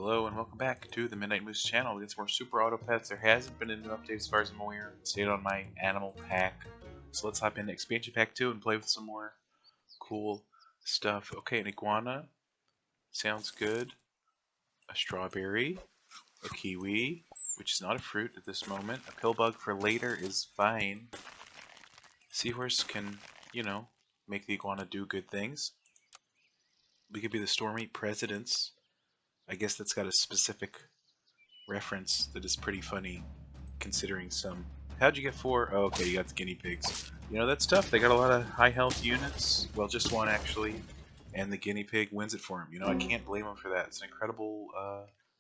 Hello and welcome back to the Midnight Moose channel. We got some more Super Auto Pets. There hasn't been a new update as far as I'm aware. It stayed on my animal pack. So let's hop into expansion pack 2 and play with some more cool stuff. Okay, an iguana. Sounds good. A strawberry. A kiwi, which is not a fruit at this moment. A pill bug for later is fine. Seahorse can, make the iguana do good things. We could be the Stormy Presidents. I guess that's got a specific reference that is pretty funny, considering some... How'd you get 4? Oh, okay, you got the guinea pigs. You know, that's tough. They got a lot of high health units. Well, just one, actually. And the guinea pig wins it for him. You know, I can't blame him for that. It's an incredible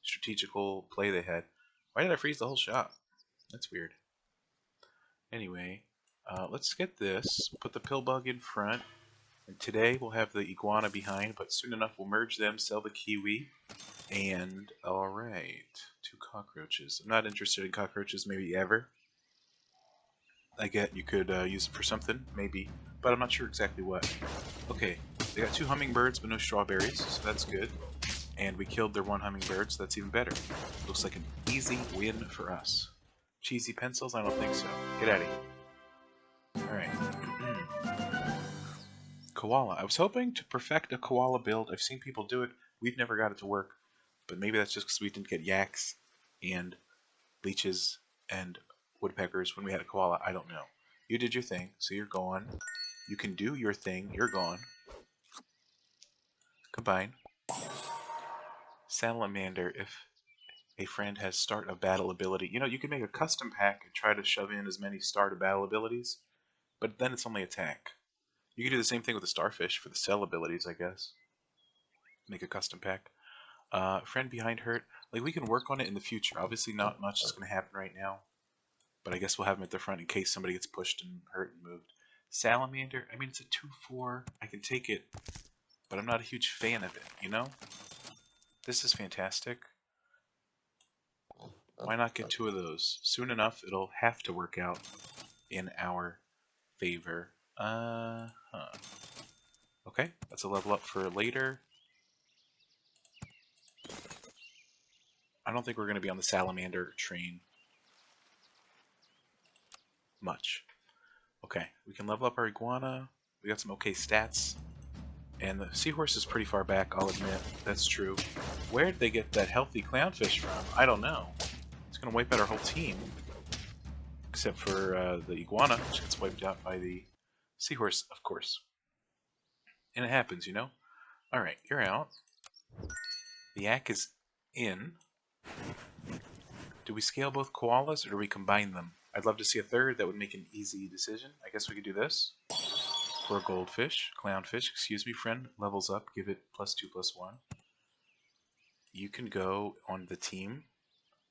strategical play they had. Why did I freeze the whole shop? That's weird. Anyway, let's get this. Put the pill bug in front. And today we'll have the iguana behind, but soon enough we'll merge them, sell the kiwi. And, alright, 2 cockroaches. I'm not interested in cockroaches, maybe ever. I get you could use them for something, maybe, but I'm not sure exactly what. Okay, they got 2 hummingbirds, but no strawberries, so that's good. And we killed their 1 hummingbird, so that's even better. Looks like an easy win for us. Cheesy pencils? I don't think so. Get out of here. Alright. Koala. I was hoping to perfect a koala build. I've seen people do it. We've never got it to work. But maybe that's just because we didn't get yaks and leeches and woodpeckers when we had a koala. I don't know. You did your thing, so you're gone. You can do your thing. You're gone. Combine. Salamander, if a friend has start of battle ability. You know, you can make a custom pack and try to shove in as many start of battle abilities, but then it's only attack. You can do the same thing with the starfish for the cell abilities, I guess. Make a custom pack. Friend behind hurt. Like, we can work on it in the future. Obviously not much is going to happen right now. But I guess we'll have him at the front in case somebody gets pushed and hurt and moved. Salamander. I mean, it's a 2/4. I can take it. But I'm not a huge fan of it, you know? This is fantastic. Why not get 2 of those? Soon enough, it'll have to work out in our favor. Okay, that's a level up for later. I don't think we're going to be on the salamander train much. Okay, we can level up our iguana. We got some okay stats. And the seahorse is pretty far back, I'll admit. That's true. Where did they get that healthy clownfish from? I don't know. It's going to wipe out our whole team. Except for the iguana, which gets wiped out by the seahorse, of course. And it happens, you know? Alright, you're out. The yak is in. Do we scale both koalas or do we combine them? I'd love to see a third. That would make an easy decision. I guess we could do this. For a goldfish, clownfish, excuse me, friend, levels up. Give it +2/+1. You can go on the team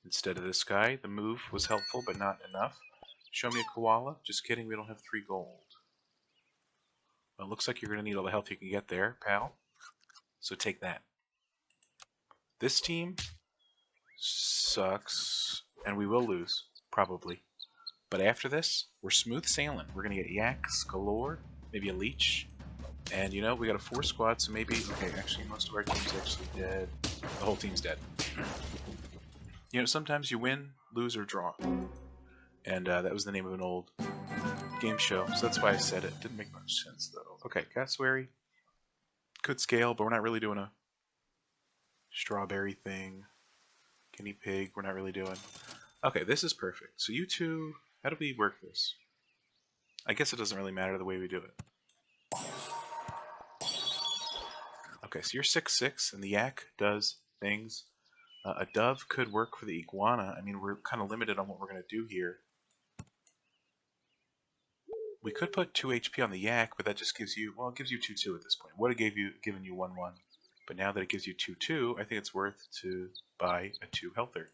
instead of this guy. The move was helpful, but not enough. Show me a koala. Just kidding, we don't have 3 gold. Well, it looks like you're going to need all the health you can get there, pal. So take that. This team sucks, and we will lose, probably. But after this, we're smooth sailing. We're going to get yaks galore, maybe a leech. And, you know, we got a 4 squad, so maybe... Okay, actually, most of our team's actually dead. The whole team's dead. You know, sometimes you win, lose, or draw. And that was the name of an old game show, so that's why I said it. Didn't make much sense, though. Okay, cassowary. Could scale, but we're not really doing a strawberry thing. Guinea pig, we're not really doing. Okay, this is perfect. So you two, how do we work this? I guess it doesn't really matter the way we do it. Okay, so you're 6/6, and the yak does things. A dove could work for the iguana. I mean, we're kind of limited on what we're going to do here. We could put 2 HP on the yak, but that just gives you, well, it gives you 2/2 at this point. Would have given you 1/1. But now that it gives you 2/2, I think it's worth to buy a 2 healther.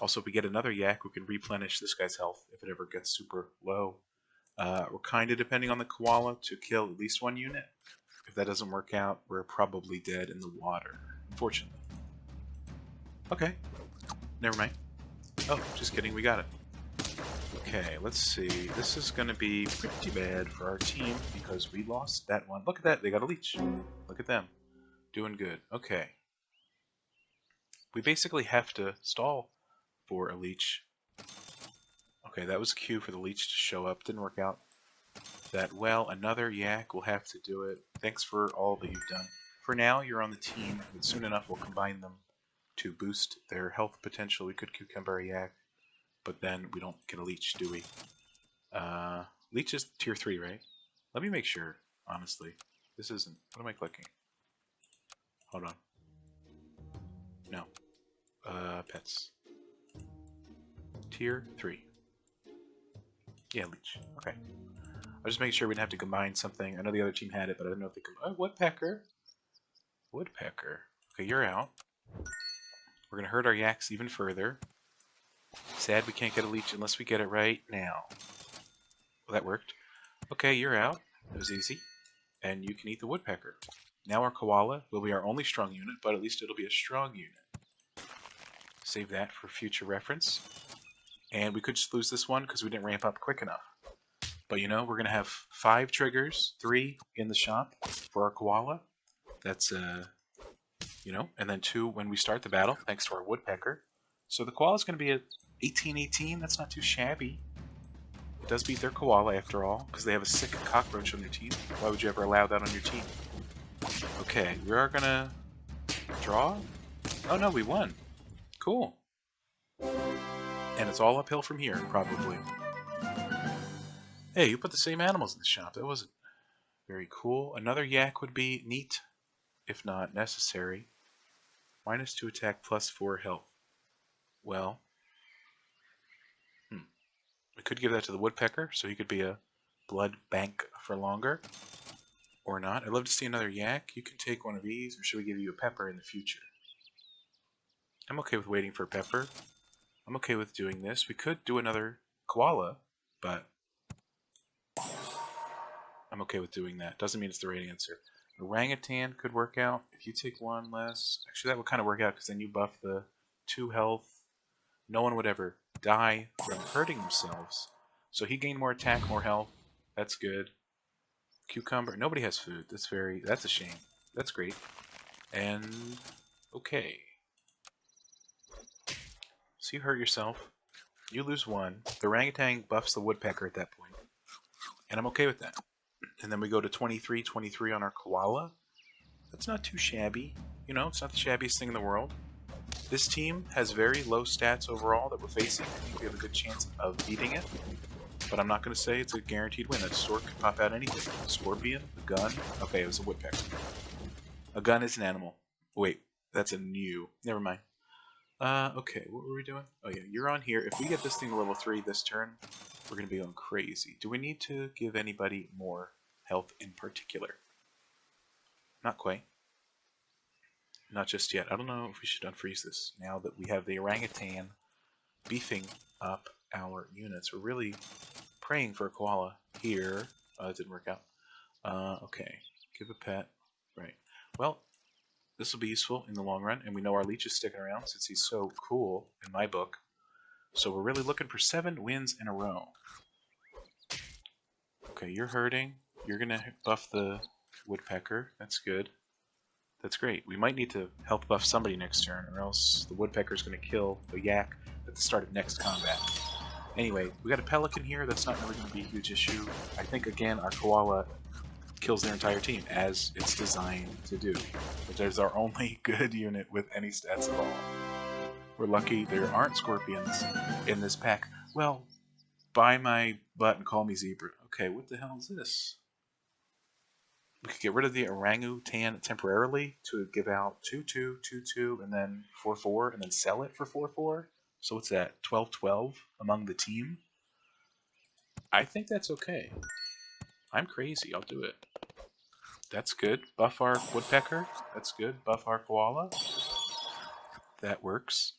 Also, if we get another yak, we can replenish this guy's health if it ever gets super low. We're kind of depending on the koala to kill at least 1 unit. If that doesn't work out, we're probably dead in the water, unfortunately. Okay, never mind. Oh, just kidding, we got it. Okay, let's see. This is going to be pretty bad for our team because we lost that one. Look at that, they got a leech. Look at them. Doing good. Okay. We basically have to stall for a leech. Okay, that was Q for the leech to show up. Didn't work out that well. Another yak will have to do it. Thanks for all that you've done. For now, you're on the team, but soon enough we'll combine them to boost their health potential. We could cucumber a yak, but then we don't get a leech, do we? Leech is tier 3, right? Let me make sure, honestly. This isn't... What am I clicking? Hold on. No. Pets. Tier 3. Yeah, leech. Okay. I'll just make sure we didn't have to combine something. I know the other team had it, but I don't know if they could... Oh, woodpecker. Woodpecker. Okay, you're out. We're going to hurt our yaks even further. Sad we can't get a leech unless we get it right now. Well, that worked. Okay, you're out. That was easy. And you can eat the woodpecker. Now our koala will be our only strong unit, but at least it'll be a strong unit. Save that for future reference. And we could just lose this one because we didn't ramp up quick enough. But you know, we're going to have 5 triggers, 3 in the shop for our koala. That's, you know, and then 2 when we start the battle, thanks to our woodpecker. So the koala's going to be at 18-18. That's not too shabby. It does beat their koala after all, because they have a sick cockroach on their team. Why would you ever allow that on your team? Okay, we are going to draw. Oh no, we won. Cool. And it's all uphill from here, probably. Hey, you put the same animals in the shop. That wasn't very cool. Another yak would be neat, if not necessary. -2 attack, +4 health. Well, we could give that to the woodpecker, so he could be a blood bank for longer. Or not. I'd love to see another yak. You can take one of these, or should we give you a pepper in the future? I'm okay with waiting for a pepper. I'm okay with doing this. We could do another koala, but I'm okay with doing that. Doesn't mean it's the right answer. Orangutan could work out. If you take one less... Actually, that would kind of work out, because then you buff the 2 health. No one would ever die from hurting themselves. So he gained more attack, more health. That's good. Cucumber. Nobody has food. That's a shame. That's great. And... okay. So you hurt yourself. You lose 1. The orangutan buffs the woodpecker at that point. And I'm okay with that. And then we go to 23-23 on our koala. That's not too shabby. You know, it's not the shabbiest thing in the world. This team has very low stats overall that we're facing. I think we have a good chance of beating it. But I'm not going to say it's a guaranteed win. That sword could pop out anything. A scorpion? A gun? Okay, it was a woodpecker. A gun is an animal. Wait, that's a new. Never mind. Okay, what were we doing? Oh yeah, you're on here. If we get this thing to level 3 this turn, we're going to be going crazy. Do we need to give anybody more health in particular? Not quite. Not just yet. I don't know if we should unfreeze this now that we have the orangutan beefing up our units. We're really praying for a koala here. It didn't work out. Okay, give a pet. Right. Well, this will be useful in the long run, and we know our leech is sticking around since he's so cool in my book. So we're really looking for 7 wins in a row. Okay, you're hurting. You're going to buff the woodpecker. That's good. That's great. We might need to help buff somebody next turn, or else the woodpecker's going to kill the yak at the start of next combat. Anyway, we got a pelican here. That's not really going to be a huge issue. I think, again, our koala kills their entire team, as it's designed to do. Which is our only good unit with any stats at all. We're lucky there aren't scorpions in this pack. Well, buy my butt and call me zebra. Okay, what the hell is this? We could get rid of the orangutan temporarily to give out 2-2, 2-2, and then 4-4, and then sell it for 4-4. So what's that, 12-12 among the team? I think that's okay. I'm crazy, I'll do it. That's good. Buff our woodpecker. That's good. Buff our koala. That works.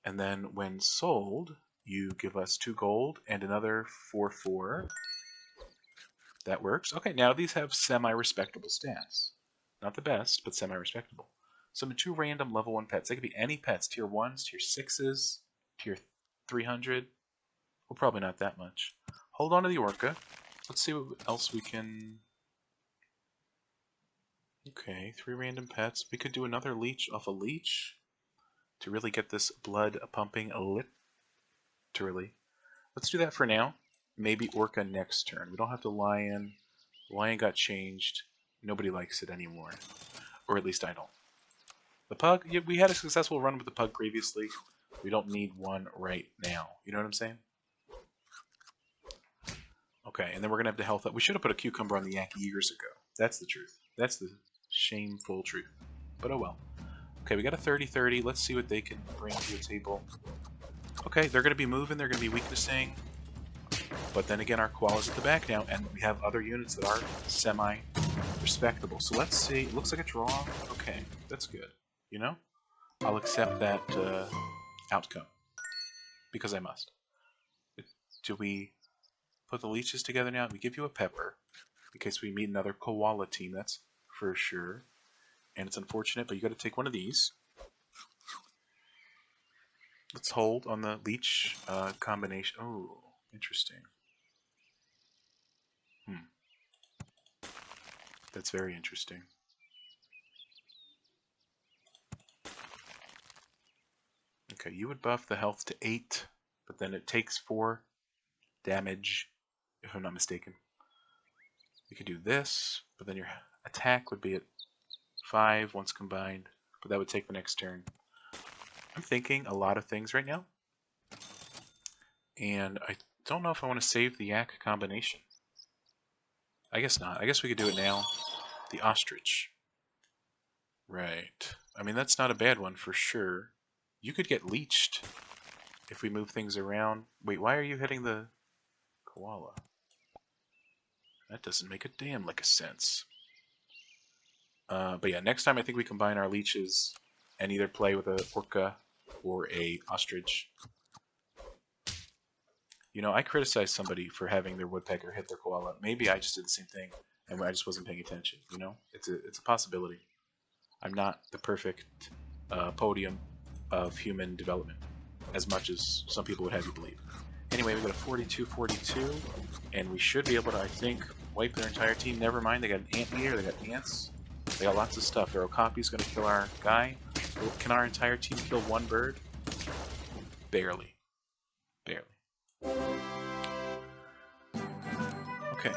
And then when sold, you give us 2 gold and another 4-4. That works. Okay, now these have semi-respectable stats. Not the best, but semi-respectable. Summon 2 random level 1 pets. They could be any pets. Tier 1s, Tier 6s, Tier 300. Well, probably not that much. Hold on to the orca. Let's see what else we can... Okay, 3 random pets. We could do another leech off a leech. to really get this blood pumping literally. Let's do that for now. Maybe Orca next turn. We don't have to Lion. Lion got changed. Nobody likes it anymore. Or at least I don't. The Pug, yeah, we had a successful run with the Pug previously. We don't need one right now. You know what I'm saying? Okay, and then we're going to have to health up. We should have put a cucumber on the yak years ago. That's the truth. That's the shameful truth. But oh well. Okay, we got a 30-30. Let's see what they can bring to the table. Okay, they're going to be moving. They're going to be weaknessing. But then again, our Koala's at the back now, and we have other units that are semi-respectable. So let's see. It looks like a draw. Okay, that's good. You know? I'll accept that outcome. Because I must. Do we put the leeches together now? We give you a pepper. In case we meet another Koala team, that's for sure. And it's unfortunate, but you got to take one of these. Let's hold on the leech combination. Oh, interesting. That's very interesting. Okay, you would buff the health to 8, but then it takes 4 damage, if I'm not mistaken. You could do this, but then your attack would be at 5 once combined, but that would take the next turn. I'm thinking a lot of things right now, and I don't know if I want to save the yak combination. I guess not. I guess we could do it now. The ostrich. Right. I mean, that's not a bad one for sure. You could get leeched if we move things around. Wait, why are you hitting the Koala? That doesn't make a damn lick of sense. But yeah, next time I think we combine our leeches and either play with a orca or a ostrich. You know, I criticized somebody for having their woodpecker hit their koala. Maybe I just did the same thing, and I just wasn't paying attention. You know, it's a possibility. I'm not the perfect podium of human development, as much as some people would have you believe. Anyway, we got a 42-42, and we should be able to, I think, wipe their entire team. Never mind, they got an anteater, they got ants, they got lots of stuff. Their Okapi's going to kill our guy. Can our entire team kill one bird? Barely. Barely. Okay.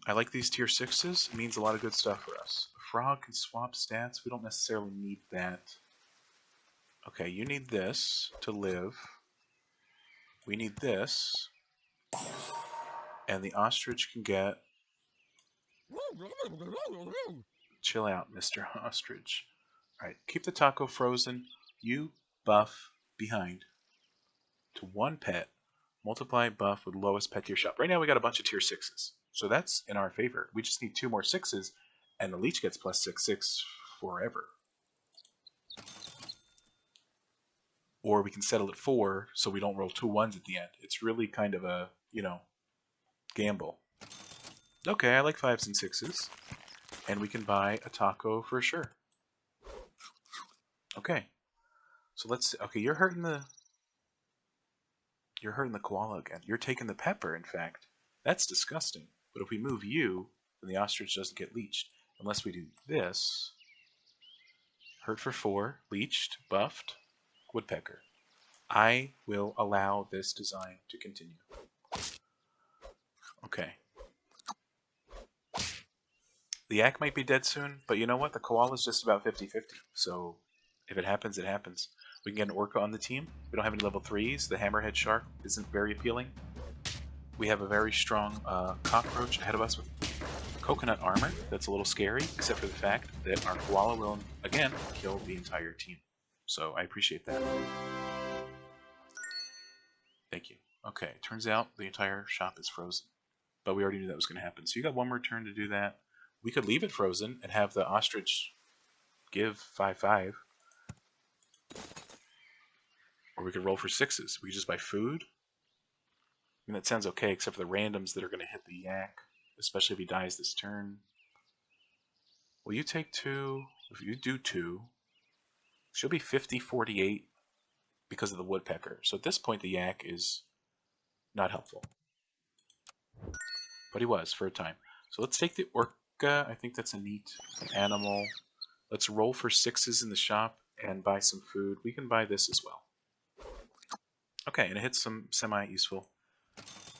I like these tier 6s. It means a lot of good stuff for us. A frog can swap stats. We don't necessarily need that. Okay, you need this to live. We need this. And the ostrich can get... Chill out, Mr. Ostrich. Alright, keep the taco frozen. You buff behind to 1 pet. Multiply buff with lowest pet tier shop. Right now we got a bunch of tier 6s. So that's in our favor. We just need 2 more 6s, and the leech gets plus 6/6 forever. Or we can settle at 4 so we don't roll 2 1s at the end. It's really kind of a, you know, gamble. Okay, I like 5s and 6s. And we can buy a taco for sure. Okay. So let's... Okay, you're hurting the koala again. You're taking the pepper, in fact. That's disgusting. But if we move you, then the ostrich doesn't get leeched. Unless we do this. Hurt for 4, leeched, buffed, woodpecker. I will allow this design to continue. Okay. The yak might be dead soon, but you know what? The koala's just about 50-50. So if it happens, it happens. We can get an orca on the team. We don't have any level 3s. The hammerhead shark isn't very appealing. We have a very strong cockroach ahead of us with coconut armor. That's a little scary, except for the fact that our koala will, again, kill the entire team. So I appreciate that. Thank you. Okay, turns out the entire shop is frozen. But we already knew that was going to happen. So you got one more turn to do that. We could leave it frozen and have the ostrich give 5-5. Or we could roll for 6s. We could just buy food. I mean, that sounds okay, except for the randoms that are going to hit the yak. Especially if he dies this turn. Will you take 2? If you do 2, she'll be 50-48 because of the woodpecker. So at this point, the yak is not helpful. But he was for a time. So let's take the orca. I think that's a neat animal. Let's roll for 6s in the shop and buy some food. We can buy this as well. Okay, and it hits some semi-useful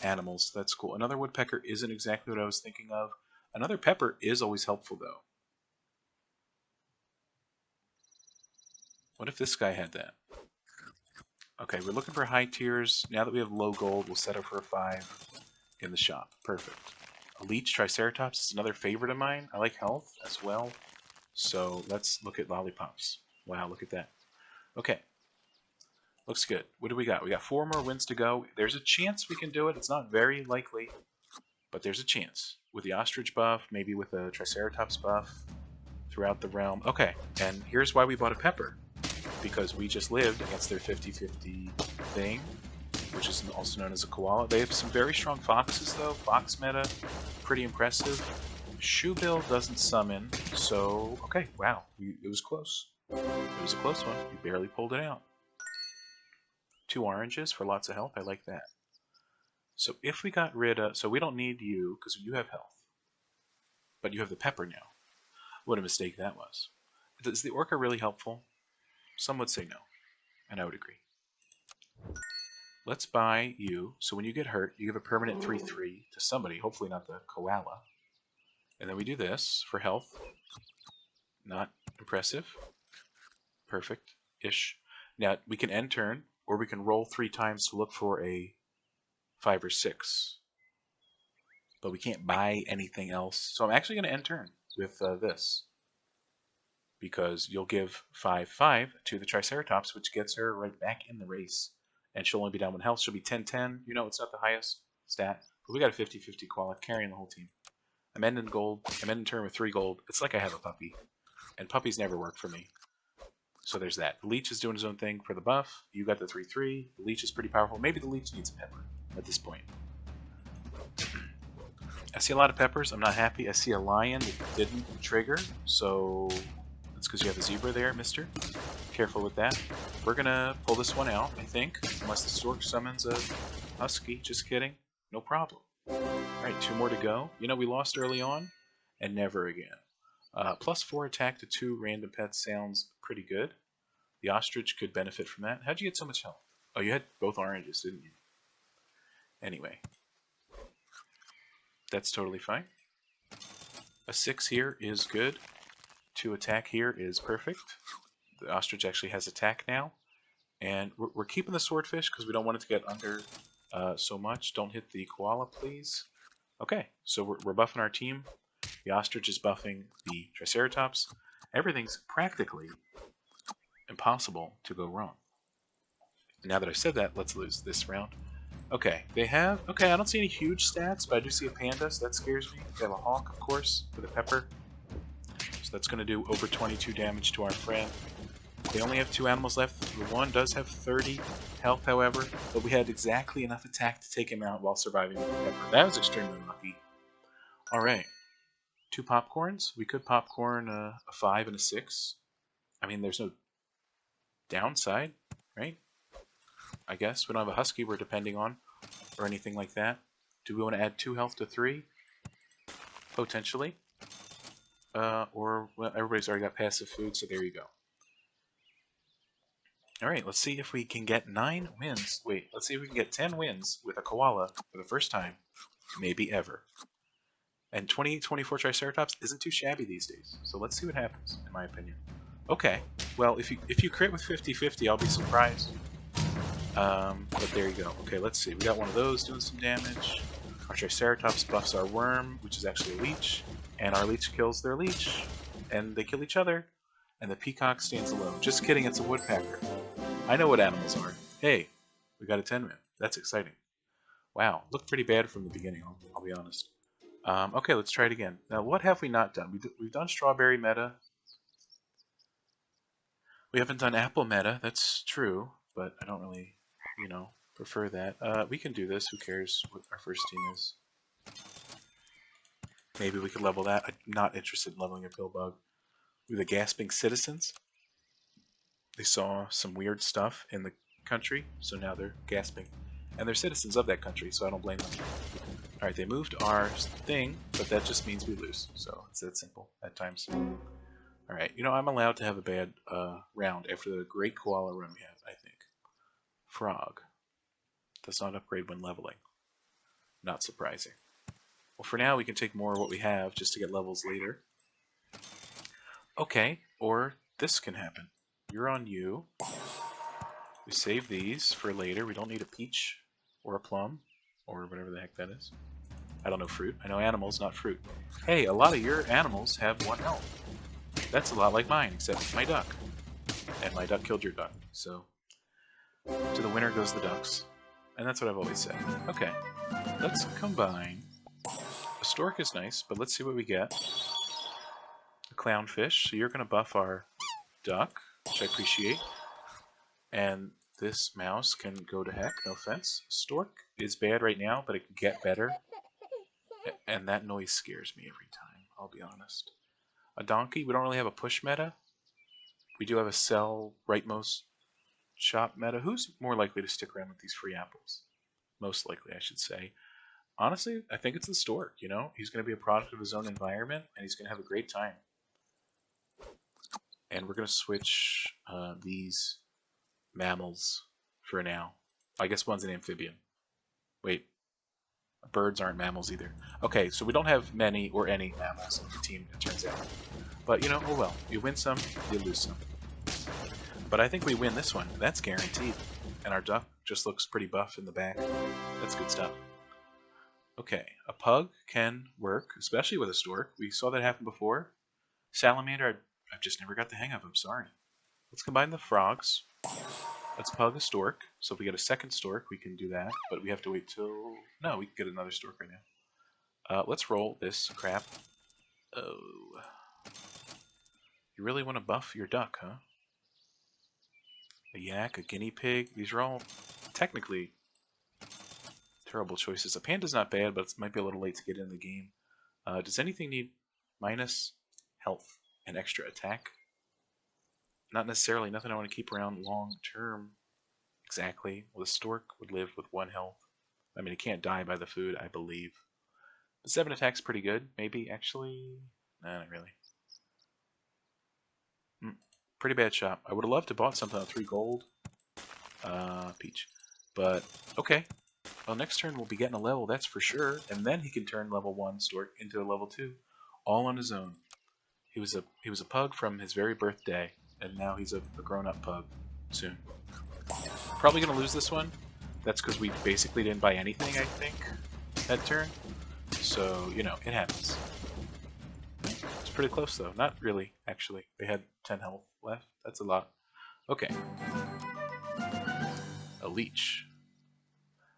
animals. That's cool. Another woodpecker isn't exactly what I was thinking of. Another pepper is always helpful, though. What if this guy had that? Okay, we're looking for high tiers. Now that we have low gold, we'll set up for a 5 in the shop. Perfect. A leech triceratops is another favorite of mine. I like health as well. So let's look at lollipops. Wow, look at that. Okay. Looks good. What do we got? We got 4 more wins to go. There's a chance we can do it. It's not very likely, but there's a chance. With the ostrich buff, maybe with a triceratops buff throughout the realm. Okay, and here's why we bought a pepper. Because we just lived against their 50-50 thing, which is also known as a koala. They have some very strong foxes, though. Fox meta, pretty impressive. Shoebill doesn't summon, so... Okay, wow, it was close. It was a close one. We barely pulled it out. 2 oranges for lots of health. I like that. So if we got rid of... So we don't need you, because you have health. But you have the pepper now. What a mistake that was. Is the orca really helpful? Some would say no, and I would agree. Let's buy you, so when you get hurt, you give a permanent 3-3 to somebody, hopefully not the koala. And then we do this for health. Not impressive. Perfect-ish. Now, we can end turn, or we can roll 3 times to look for a 5 or 6. But we can't buy anything else. So I'm actually going to end turn with this. Because you'll give 5-5 to the Triceratops, which gets her right back in the race. And she'll only be down 1 health. She'll be 10-10. You know, it's not the highest stat. But we got a 50-50 koala carrying the whole team. I'm ending gold. I'm ending turn with 3 gold. It's like I have a puppy. And puppies never work for me. So there's that. The leech is doing his own thing for the buff. You got the 3-3. The leech is pretty powerful. Maybe the leech needs a pepper at this point. I see a lot of peppers. I'm not happy. I see a lion that didn't trigger. So... It's because you have a zebra there, mister. Careful with that. We're going to pull this one out, I think. Unless the stork summons a husky. Just kidding. No problem. Alright, 2 more to go. You know, we lost early on. And never again. +4 attack to 2 random pets sounds pretty good. The ostrich could benefit from that. How'd you get so much health? Oh, you had both oranges, didn't you? Anyway. That's totally fine. A 6 here is good. 2 attack here is perfect. The ostrich actually has attack now. And we're keeping the swordfish because we don't want it to get under so much. Don't hit the koala, please. Okay, so we're buffing our team. The ostrich is buffing the triceratops. Everything's practically impossible to go wrong. Now that I've said that, let's lose this round. Okay, they have... Okay, I don't see any huge stats, but I do see a panda, so that scares me. They have a hawk, of course, with a pepper. That's going to do over 22 damage to our friend. They only have 2 animals left. The one does have 30 health, however, but we had exactly enough attack to take him out while surviving with the pepper. That was extremely lucky. Alright. 2 popcorns. We could popcorn a 5 and a 6. I mean, there's no downside, right? I guess. We don't have a husky we're depending on, or anything like that. Do we want to add 2 health to 3? Potentially. Well, everybody's already got passive food, so there you go. Alright, let's see if we can get 9 wins. Wait, let's see if we can get 10 wins with a koala for the first time. Maybe ever. And 28-24 Triceratops isn't too shabby these days. So let's see what happens, in my opinion. Okay, well, if you crit with 50-50, I'll be surprised. But there you go. Okay, let's see. We got one of those doing some damage. Our Triceratops buffs our worm, which is actually a leech. And our leech kills their leech. And they kill each other. And the peacock stands alone. Just kidding, it's a woodpecker. I know what animals are. Hey, we got a 10-man. That's exciting. Wow, looked pretty bad from the beginning, I'll be honest. Okay, let's try it again. Now, what have we not done? We've done strawberry meta. We haven't done apple meta, that's true. But I don't really, prefer that. We can do this. Who cares what our first team is? Maybe we could level that. I'm not interested in leveling a pillbug. We're the gasping citizens. They saw some weird stuff in the country, so now they're gasping. And they're citizens of that country, so I don't blame them. Alright, they moved our thing, but that just means we lose. So it's that simple at times. Alright, you know, I'm allowed to have a bad round after the great koala run we have, I think. Frog. Does not upgrade when leveling. Not surprising. Well, for now, we can take more of what we have just to get levels later. Okay, or this can happen. You're on you. We save these for later. We don't need a peach or a plum or whatever the heck that is. I don't know fruit. I know animals, not fruit. Hey, a lot of your animals have 1 health. That's a lot like mine, except my duck. And my duck killed your duck, so to the winner goes the ducks. And that's what I've always said. Okay, let's combine. A stork is nice, but let's see what we get. A clownfish, so you're going to buff our duck, which I appreciate. And this mouse can go to heck, no offense. Stork is bad right now, but it can get better. And that noise scares me every time, I'll be honest. A donkey, we don't really have a push meta. We do have a sell rightmost shop meta. Who's more likely to stick around with these free apples? Most likely, I should say. Honestly, I think it's the stork, you know? He's going to be a product of his own environment, and he's going to have a great time. And we're going to switch these mammals for now. I guess one's an amphibian. Wait, birds aren't mammals either. Okay, so we don't have many or any mammals in the team, it turns out. But, you know, oh well. You win some, you lose some. But I think we win this one. That's guaranteed. And our duck just looks pretty buff in the back. That's good stuff. Okay, a pug can work, especially with a stork. We saw that happen before. Salamander, I've just never got the hang of. I'm sorry. Let's combine the frogs. Let's pug a stork. So if we get a second stork, we can do that. But we have to wait till... No, we can get another stork right now. Let's roll this crap. Oh. You really want to buff your duck, huh? A yak, a guinea pig. These are all technically terrible choices. A panda's not bad, but it might be a little late to get in the game. Does anything need minus health and extra attack? Not necessarily. Nothing I want to keep around long term. Exactly. Well, the stork would live with 1 health. I mean, it can't die by the food, I believe. The 7 attack's pretty good. Maybe, actually... Nah, not really. Pretty bad shop. I would have loved to bought something on 3 gold. Peach. But, okay. Well, next turn we'll be getting a level, that's for sure. And then he can turn level 1 stork into a level 2. All on his own. He was a pug from his very birthday. And now he's a grown-up pug. Soon. Probably going to lose this one. That's because we basically didn't buy anything, I think, that turn. So, you know, it happens. It's pretty close, though. Not really, actually. They had 10 health left. That's a lot. Okay. A leech.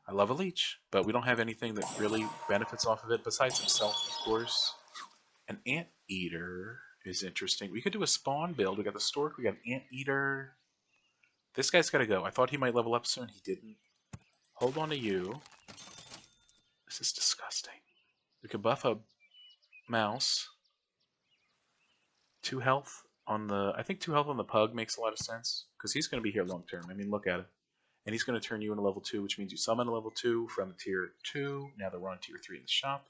I love a leech, but we don't have anything that really benefits off of it besides himself, of course. An anteater is interesting. We could do a spawn build. We got the stork, we got an anteater. This guy's got to go. I thought he might level up soon. He didn't. Hold on to you. This is disgusting. We could buff a mouse. 2 health on the... I think 2 health on the pug makes a lot of sense. Because he's going to be here long term. I mean, look at it. And he's going to turn you into level 2, which means you summon a level 2 from tier 2. Now they're on tier 3 in the shop.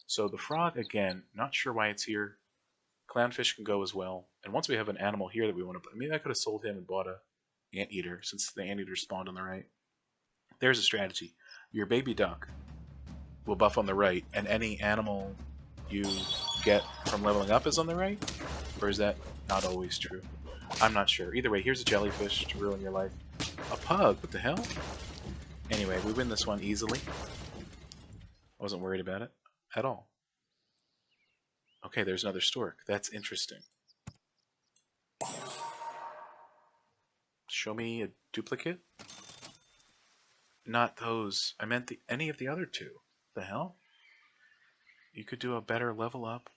So the frog, again, not sure why it's here. Clownfish can go as well. And once we have an animal here that we want to... I mean, I could have sold him and bought a anteater, since the anteater spawned on the right. There's a strategy. Your baby duck will buff on the right, and any animal you get from leveling up is on the right? Or is that not always true? I'm not sure. Either way, here's a jellyfish to ruin your life. A pug? What the hell? Anyway, we win this one easily. I wasn't worried about it at all. Okay, there's another stork. That's interesting. Show me a duplicate? Not those. I meant any of the other 2. The hell? You could do a better level up.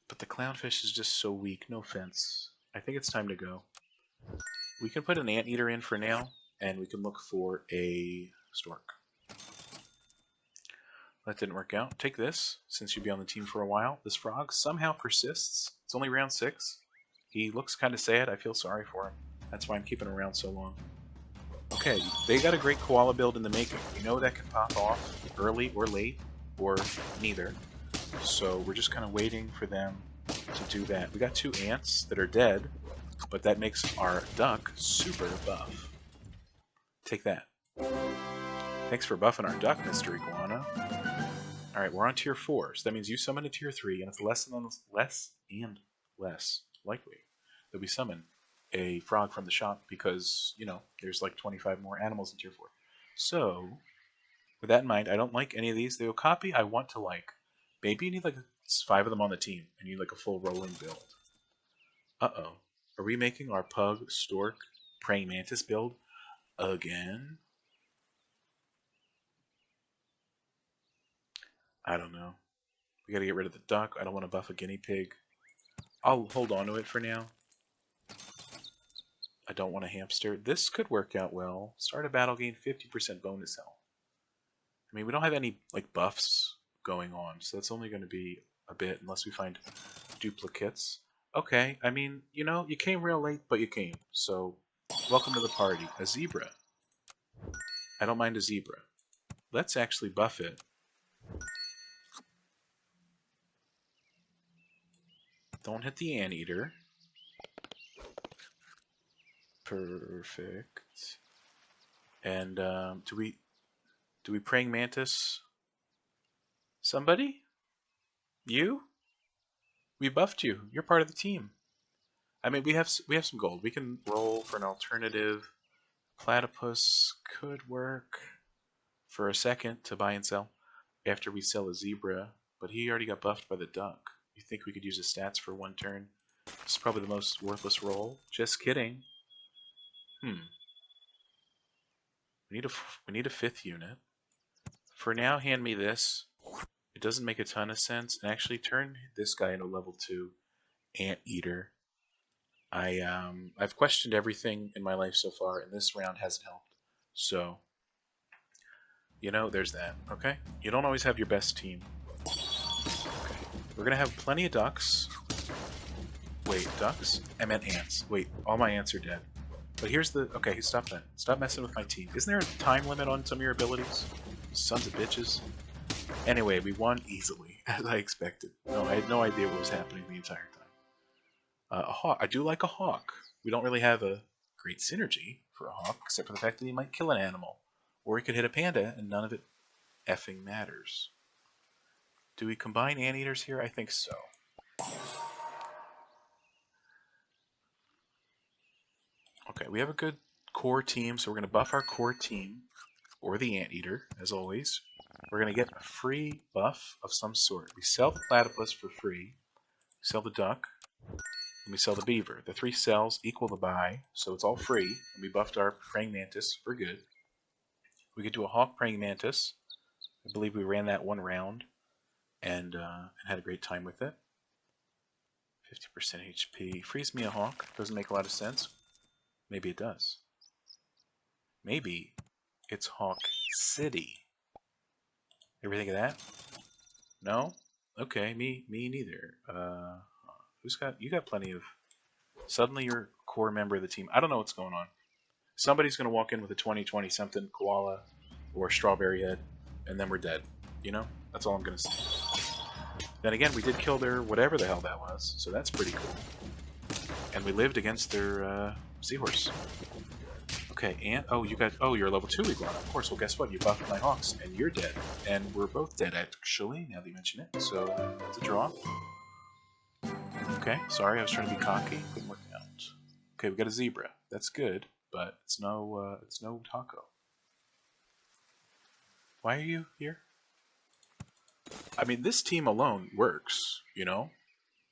But the clownfish is just so weak. No offense. I think it's time to go. We can put an anteater in for now, and we can look for a stork. That didn't work out. Take this, since you'll be on the team for a while. This frog somehow persists. It's only round 6. He looks kind of sad. I feel sorry for him. That's why I'm keeping him around so long. Okay, they got a great koala build in the making. We know that can pop off early or late, or neither. So we're just kind of waiting for them to do that. We got 2 ants that are dead, but that makes our duck super buff. Take that. Thanks for buffing our duck, Mr. Iguana. Alright, we're on tier 4, so that means you summon a tier 3, and it's less and less likely that we summon a frog from the shop because, you know, there's like 25 more animals in tier 4. So, with that in mind, I don't like any of these. The Okapi I want to like. Maybe you need like 5 of them on the team, and you need like a full rolling build. Uh-oh. Are we making our pug, stork, praying mantis build again? I don't know. We gotta get rid of the duck. I don't want to buff a guinea pig. I'll hold on to it for now. I don't want a hamster. This could work out well. Start a battle, gain 50% bonus health. I mean, we don't have any like buffs going on, so that's only going to be a bit unless we find duplicates. Okay, I mean, you know, you came real late, but you came. So, welcome to the party. A zebra. I don't mind a zebra. Let's actually buff it. Don't hit the anteater. Perfect. And do we praying mantis? Somebody? You? We buffed you. You're part of the team. I mean, we have some gold. We can roll for an alternative. Platypus could work for a second to buy and sell after we sell a zebra, but he already got buffed by the duck. You think we could use his stats for 1 turn? This is probably the most worthless roll. Just kidding. We need a 5th unit. For now, hand me this. It doesn't make a ton of sense. And actually turn this guy into level 2 anteater. I've questioned everything in my life so far, and this round hasn't helped. So, you know, there's that, okay? You don't always have your best team. Okay. We're gonna have plenty of ducks. Wait, ducks? I meant ants. Wait, all my ants are dead. But here's the... Okay, stop that. Stop messing with my team. Isn't there a time limit on some of your abilities? Sons of bitches. Anyway, we won easily, as I expected. No, I had no idea what was happening the entire time. A hawk. I do like a hawk. We don't really have a great synergy for a hawk, except for the fact that he might kill an animal. Or he could hit a panda, and none of it effing matters. Do we combine anteaters here? I think so. Okay, we have a good core team, so we're going to buff our core team, or the anteater, as always. We're going to get a free buff of some sort. We sell the platypus for free, we sell the duck, and we sell the beaver. The 3 sells equal the buy, so it's all free, and we buffed our praying mantis for good. We could do a hawk praying mantis. I believe we ran that 1 round, and had a great time with it. 50% HP. Freeze me a hawk. Doesn't make a lot of sense. Maybe it does. Maybe it's Hawk City. Ever think of that? No? Okay, me neither. You got plenty of... Suddenly you're a core member of the team. I don't know what's going on. Somebody's going to walk in with a 2020 something koala or strawberry head, and then we're dead. You know? That's all I'm going to say. Then again, we did kill their whatever the hell that was, so that's pretty cool. And we lived against their seahorse. Okay, and you're a level 2 iguana. Of course, well guess what? You buffed my hawks, and you're dead. And we're both dead actually, now that you mention it. So it's a draw. Okay, sorry, I was trying to be cocky. Couldn't work out. Okay, we got a zebra. That's good, but it's no taco. Why are you here? I mean, this team alone works, you know?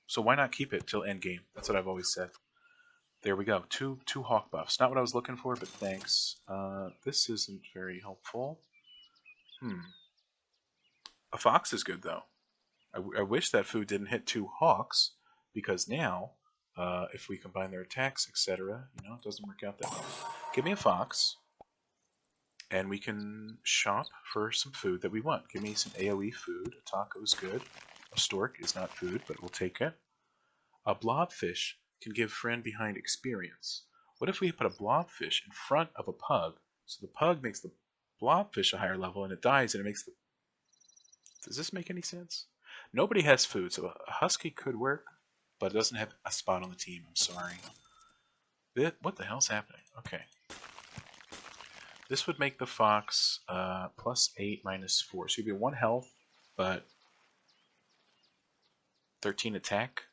So why not keep it till endgame? That's what I've always said. There we go. Two hawk buffs. Not what I was looking for, but thanks. This isn't very helpful. A fox is good, though. I wish that food didn't hit 2 hawks, because now, if we combine their attacks, etc., you know, it doesn't work out that well. Give me a fox, and we can shop for some food that we want. Give me some AoE food. A taco is good. A stork is not food, but we'll take it. A blobfish can give friend behind experience. What if we put a blobfish in front of a pug, so the pug makes the blobfish a higher level and it dies and it makes the... Does this make any sense? Nobody has food, so a husky could work, but it doesn't have a spot on the team. I'm sorry. What the hell's happening? Okay. This would make the fox +8 -4. So you'd be 1 health, but 13 attack.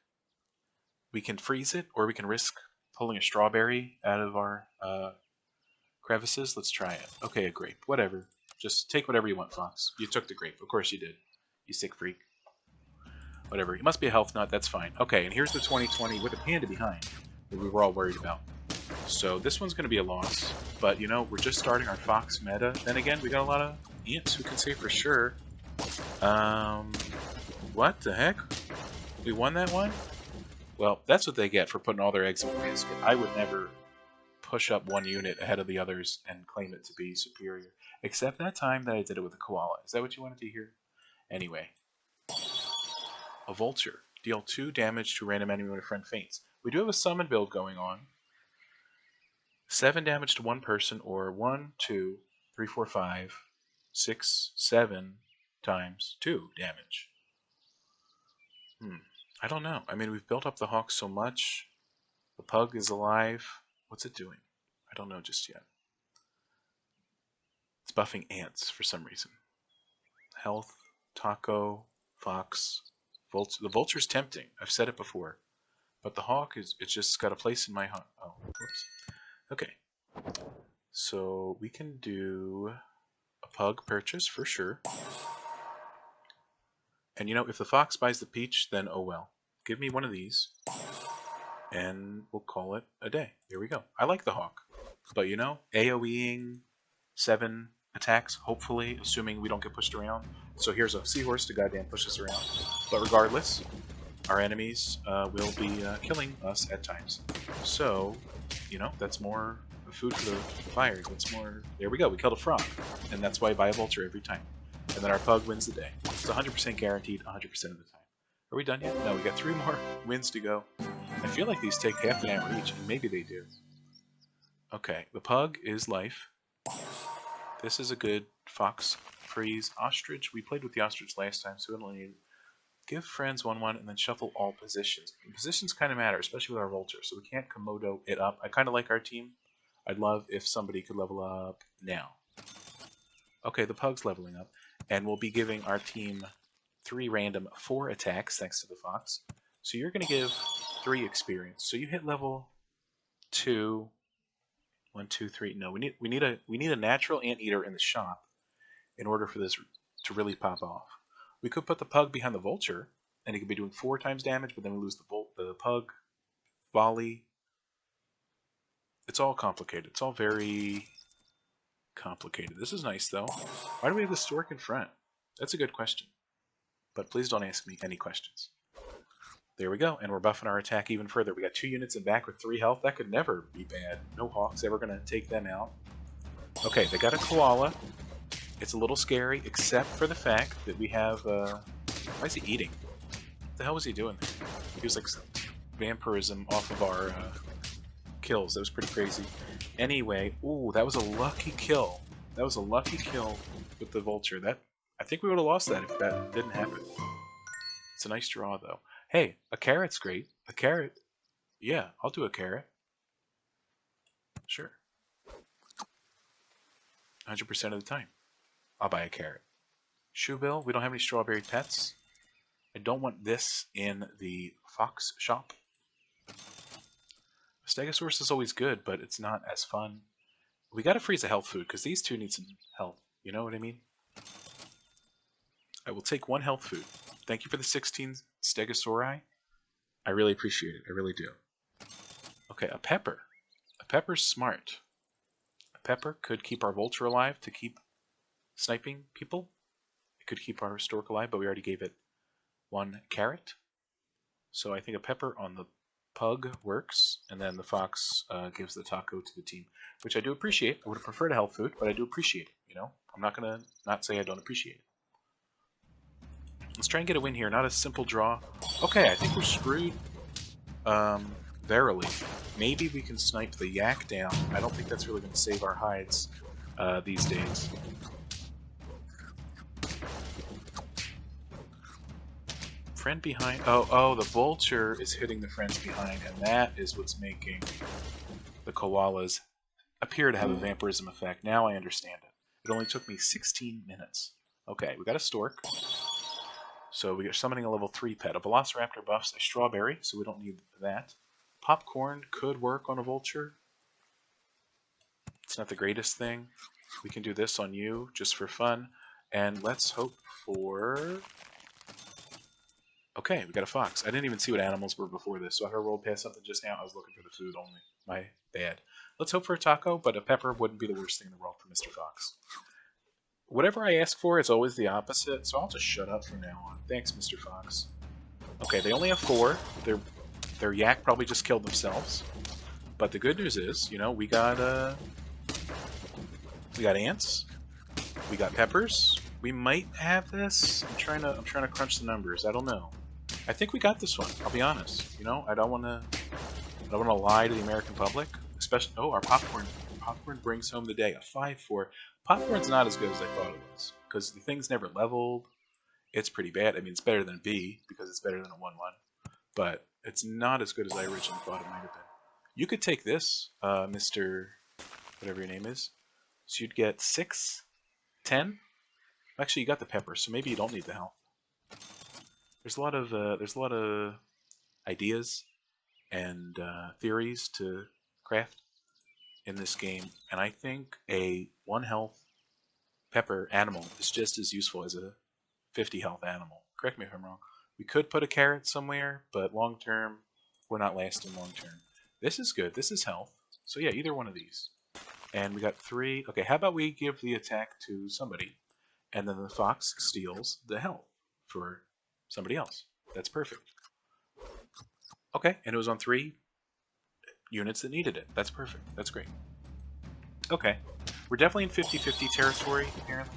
We can freeze it, or we can risk pulling a strawberry out of our crevices. Let's try it. Okay, a grape. Whatever. Just take whatever you want, Fox. You took the grape. Of course you did. You sick freak. Whatever. It must be a health nut. That's fine. Okay, and here's the 2020 with a panda behind that we were all worried about. So this one's going to be a loss. But, you know, we're just starting our Fox meta. Then again, we got a lot of ants who can say for sure. What the heck? We won that one? Well, that's what they get for putting all their eggs in one basket. I would never push up one unit ahead of the others and claim it to be superior. Except that time that I did it with a koala. Is that what you wanted to hear? Anyway. A vulture. Deal 2 damage to random enemy when a friend faints. We do have a summon build going on. 7 damage to one person, or 1, 2, 3, 4, 5, 6, 7 times 2 damage. I don't know. I mean, we've built up the hawk so much. The pug is alive. What's it doing? I don't know just yet. It's buffing ants for some reason. Health, taco, fox, vulture. The vulture's tempting. I've said it before. But the hawk it's just got a place in my heart. Oh, whoops. Okay. So we can do a pug purchase for sure. And you know, if the fox buys the peach, then oh well. Give me one of these, and we'll call it a day. There we go. I like the hawk. But you know, AoEing 7 attacks, hopefully, assuming we don't get pushed around. So here's a seahorse to goddamn push us around. But regardless, our enemies will be killing us at times. So, you know, that's more food for the fire. That's more... There we go. We killed a frog. And that's why I buy a vulture every time. And then our pug wins the day. It's 100% guaranteed 100% of the time. Are we done yet? No, we got 3 more wins to go. I feel like these take half an hour each, and maybe they do. Okay, the pug is life. This is a good fox freeze. Ostrich, we played with the ostrich last time, so it'll only give friends 1/1 and then shuffle all positions. And positions kind of matter, especially with our vulture, so we can't Komodo it up. I kind of like our team. I'd love if somebody could level up now. Okay, the pug's leveling up. And we'll be giving our team 3 random 4 attacks thanks to the fox. So you're going to give 3 experience. So you hit level 2. 1, 2, 3. No, we need a natural anteater in the shop in order for this to really pop off. We could put the pug behind the vulture, and he could be doing 4 times damage, but then we lose the pug volley. It's all complicated. It's all very complicated. This is nice, though. Why do we have the stork in front? That's a good question. But please don't ask me any questions. There we go, and we're buffing our attack even further. We got 2 units in back with 3 health. That could never be bad. No hawk's ever going to take them out. Okay, they got a koala. It's a little scary, except for the fact that we have... why is he eating? What the hell was he doing there? He was like vampirism off of our kills. That was pretty crazy. Anyway, ooh, that was a lucky kill. That was a lucky kill with the vulture. I think we would have lost that if that didn't happen. It's a nice draw, though. Hey, a carrot's great. A carrot. Yeah, I'll do a carrot. Sure. 100% of the time. I'll buy a carrot. Shoebill, we don't have any strawberry pets. I don't want this in the fox shop. Stegosaurus is always good, but it's not as fun. We gotta freeze a health food, because these 2 need some health. You know what I mean? I will take 1 health food. Thank you for the 16 Stegosauri. I really appreciate it. I really do. Okay, a pepper. A pepper's smart. A pepper could keep our vulture alive to keep sniping people. It could keep our stork alive, but we already gave it 1 carrot. So I think a pepper on the pug works, and then the fox gives the taco to the team, which I do appreciate. I would have preferred a health food, but I do appreciate it, you know? I'm not going to not say I don't appreciate it. Let's try and get a win here, not a simple draw. Okay, I think we're screwed. Verily. Maybe we can snipe the yak down. I don't think that's really going to save our hides these days. friend behind... Oh, the vulture is hitting the friends behind, and that is what's making the koalas appear to have a vampirism effect. Now I understand it. It only took me 16 minutes. Okay, we got a stork. So we are summoning a level 3 pet. A velociraptor buffs a strawberry, so we don't need that. Popcorn could work on a vulture. It's not the greatest thing. We can do this on you just for fun. And let's hope for... Okay, we got a fox. I didn't even see what animals were before this, so if I rolled past something just now, I was looking for the food only. My bad. Let's hope for a taco, but a pepper wouldn't be the worst thing in the world for Mr. Fox. Whatever I ask for is always the opposite, so I'll just shut up from now on. Thanks, Mr. Fox. Okay, they only have 4. Their yak probably just killed themselves. But the good news is, you know, we got ants. We got peppers. We might have this. I'm trying to crunch the numbers. I don't know. I think we got this one. I'll be honest. You know, I don't want to lie to the American public. Especially, oh, our popcorn. Popcorn brings home the day. A 5-4. Popcorn's not as good as I thought it was because the thing's never leveled. It's pretty bad. I mean, it's better than a B because it's better than a 1-1, but it's not as good as I originally thought it might have been. You could take this, Mr. whatever your name is. So you'd get 6, 10. Actually, you got the pepper, so maybe you don't need the health. There's a lot of ideas and theories to craft in this game, and I think a 1 health pepper animal is just as useful as a 50 health animal. Correct me if I'm wrong. We could put a carrot somewhere, but long term, we're not lasting long term. This is good. This is health. So yeah, either one of these. And we got 3. Okay, how about we give the attack to somebody, and then the fox steals the health for somebody else. That's perfect. Okay, and it was on 3 units that needed it. That's perfect. That's great. Okay, we're definitely in 50-50 territory, apparently.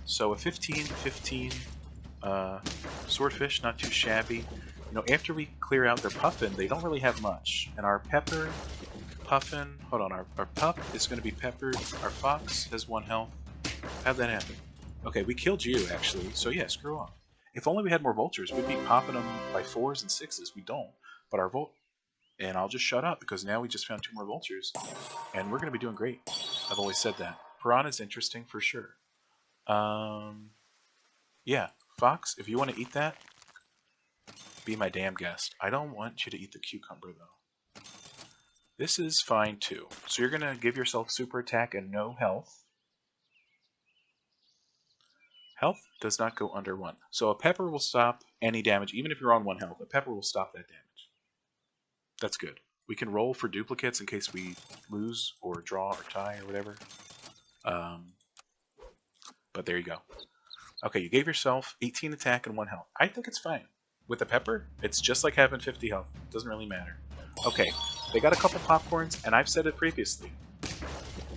So a 15-15 swordfish, not too shabby. You know, after we clear out their puffin, they don't really have much. And our pepper, puffin, hold on, our pup is going to be peppered. Our fox has 1 health. How'd that happen? Okay, we killed you, actually. So yeah, screw off. If only we had more vultures, we'd be popping them by 4s and 6s. We don't. But our and I'll just shut up because now we just found 2 more vultures. And we're going to be doing great. I've always said that. Piranha's interesting for sure. Yeah, fox, if you want to eat that, be my damn guest. I don't want you to eat the cucumber, though. This is fine, too. So you're going to give yourself super attack and no health. Health does not go under 1. So a pepper will stop any damage. Even if you're on 1 health, a pepper will stop that damage. That's good. We can roll for duplicates in case we lose or draw or tie or whatever. But there you go. Okay, you gave yourself 18 attack and 1 health. I think it's fine. With the pepper, it's just like having 50 health. Doesn't really matter. Okay, they got a couple popcorns, and I've said it previously.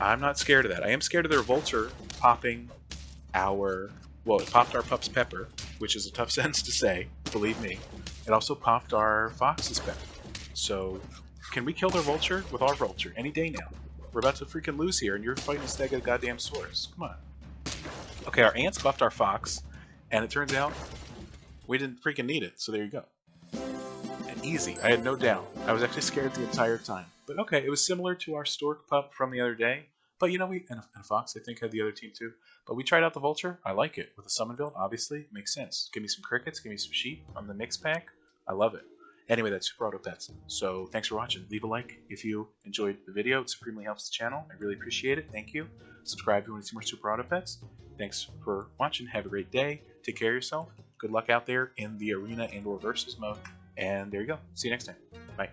I'm not scared of that. I am scared of their vulture popping our... Well, it popped our pup's pepper, which is a tough sentence to say, believe me. It also popped our fox's pepper. So, can we kill their vulture with our vulture any day now? We're about to freaking lose here, and you're fighting a stag of goddamn swords. Come on. Okay, our ants buffed our fox, and it turns out we didn't freaking need it, so there you go. And easy, I had no doubt. I was actually scared the entire time. But okay, it was similar to our stork pup from the other day. But you know, and a fox, I think, had the other team too. But we tried out the vulture. I like it. With a summon build, obviously, makes sense. Give me some crickets, give me some sheep on the mix pack. I love it. Anyway, that's Super Auto Pets. So thanks for watching. Leave a like if you enjoyed the video. It supremely helps the channel. I really appreciate it. Thank you. Subscribe if you want to see more Super Auto Pets. Thanks for watching. Have a great day. Take care of yourself. Good luck out there in the arena and or versus mode. And there you go. See you next time. Bye.